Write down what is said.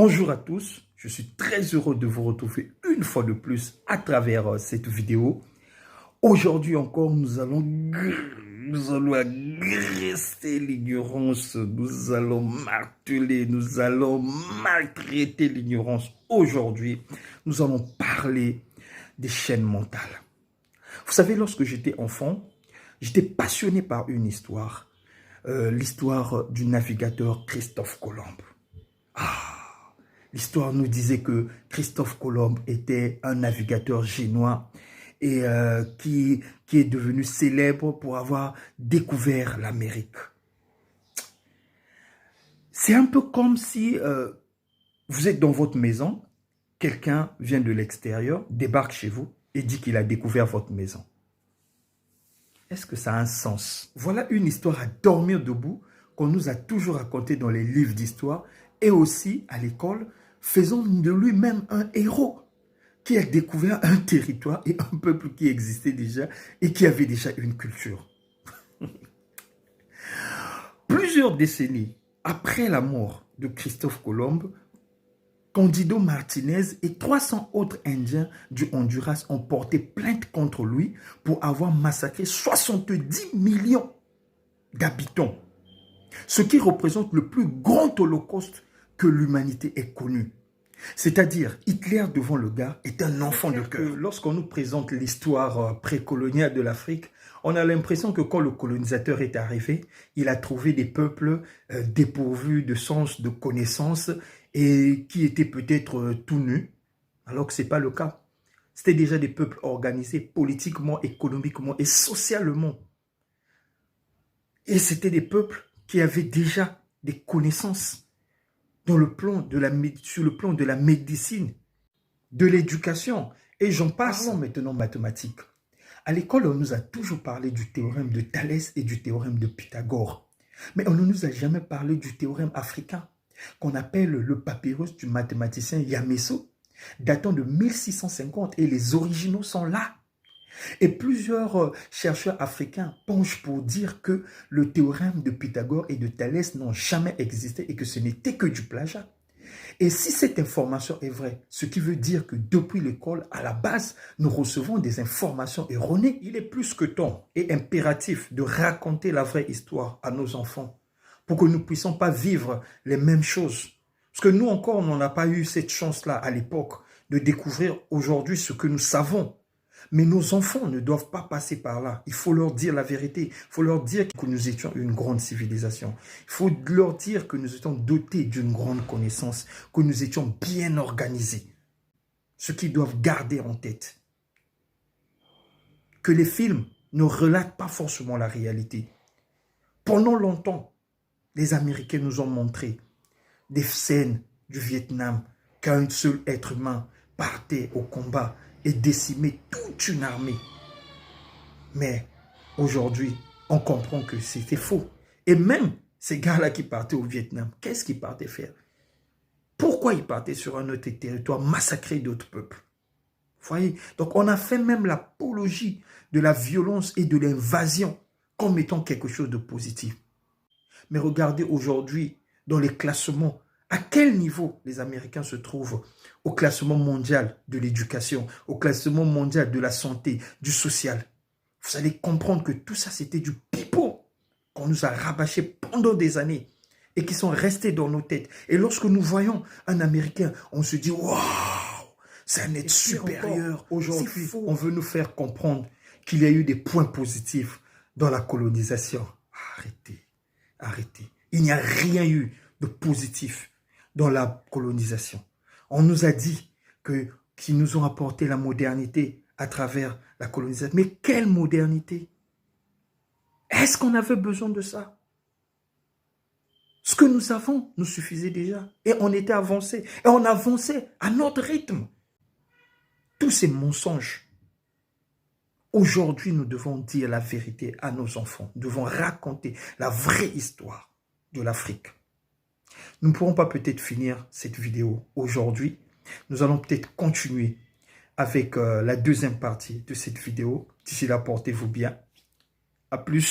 Bonjour à tous, je suis très heureux de vous retrouver une fois de plus à travers cette vidéo. Aujourd'hui encore, nous allons agresser l'ignorance, nous allons marteler, nous allons maltraiter l'ignorance. Aujourd'hui, nous allons parler des chaînes mentales. Vous savez, lorsque j'étais enfant, j'étais passionné par une histoire, l'histoire du navigateur Christophe Colomb. L'histoire nous disait que Christophe Colomb était un navigateur génois et qui est devenu célèbre pour avoir découvert l'Amérique. C'est un peu comme si vous êtes dans votre maison, quelqu'un vient de l'extérieur, débarque chez vous et dit qu'il a découvert votre maison. Est-ce que ça a un sens? Voilà une histoire à dormir debout qu'on nous a toujours racontée dans les livres d'histoire et aussi à l'école. Faisons de lui-même un héros qui a découvert un territoire et un peuple qui existait déjà et qui avait déjà une culture. Plusieurs décennies après la mort de Christophe Colomb, Cândido Martínez et 300 autres Indiens du Honduras ont porté plainte contre lui pour avoir massacré 70 millions d'habitants, ce qui représente le plus grand holocauste que l'humanité ait connu. C'est-à-dire, Hitler devant le gars est un enfant de cœur. Lorsqu'on nous présente l'histoire précoloniale de l'Afrique, on a l'impression que quand le colonisateur est arrivé, il a trouvé des peuples dépourvus de sens, de connaissances et qui étaient peut-être tout nus, alors que ce n'est pas le cas. C'était déjà des peuples organisés politiquement, économiquement et socialement. Et c'était des peuples qui avaient déjà des connaissances sur le plan de la médecine, de l'éducation, et j'en passe. Parlons maintenant mathématiques. À l'école, on nous a toujours parlé du théorème de Thalès et du théorème de Pythagore. Mais on ne nous a jamais parlé du théorème africain, qu'on appelle le papyrus du mathématicien Yamesso, datant de 1650, et les originaux sont là. Et plusieurs chercheurs africains penchent pour dire que le théorème de Pythagore et de Thalès n'ont jamais existé et que ce n'était que du plagiat. Et si cette information est vraie, ce qui veut dire que depuis l'école, à la base, nous recevons des informations erronées, il est plus que temps et impératif de raconter la vraie histoire à nos enfants pour que nous ne puissions pas vivre les mêmes choses. Parce que nous encore, on n'a pas eu cette chance-là à l'époque de découvrir aujourd'hui ce que nous savons. Mais nos enfants ne doivent pas passer par là. Il faut leur dire la vérité. Il faut leur dire que nous étions une grande civilisation. Il faut leur dire que nous étions dotés d'une grande connaissance, que nous étions bien organisés. Ce qu'ils doivent garder en tête. Que les films ne relatent pas forcément la réalité. Pendant longtemps, les Américains nous ont montré des scènes du Vietnam qu'un seul être humain partait au combat et décimer toute une armée. Mais aujourd'hui, on comprend que c'était faux. Et même ces gars-là qui partaient au Vietnam, qu'est-ce qu'ils partaient faire? Pourquoi ils partaient sur un autre territoire, massacrer d'autres peuples? Vous voyez? Donc on a fait même l'apologie de la violence et de l'invasion comme étant quelque chose de positif. Mais regardez aujourd'hui, dans les classements, à quel niveau les Américains se trouvent au classement mondial de l'éducation, au classement mondial de la santé, du social. Vous allez comprendre que tout ça, c'était du pipeau qu'on nous a rabâché pendant des années et qui sont restés dans nos têtes. Et lorsque nous voyons un Américain, on se dit « Waouh, c'est un être supérieur ». Aujourd'hui, on veut nous faire comprendre qu'il y a eu des points positifs dans la colonisation. Arrêtez, arrêtez. Il n'y a rien eu de positif dans la colonisation. On nous a dit qu'ils nous ont apporté la modernité à travers la colonisation. Mais quelle modernité? Est-ce qu'on avait besoin de ça? Ce que nous avons nous suffisait déjà. Et on était avancé. Et on avançait à notre rythme. Tous ces mensonges. Aujourd'hui, nous devons dire la vérité à nos enfants. Nous devons raconter la vraie histoire de l'Afrique. Nous ne pourrons pas peut-être finir cette vidéo aujourd'hui. Nous allons peut-être continuer avec la deuxième partie de cette vidéo. D'ici là, portez-vous bien. À plus.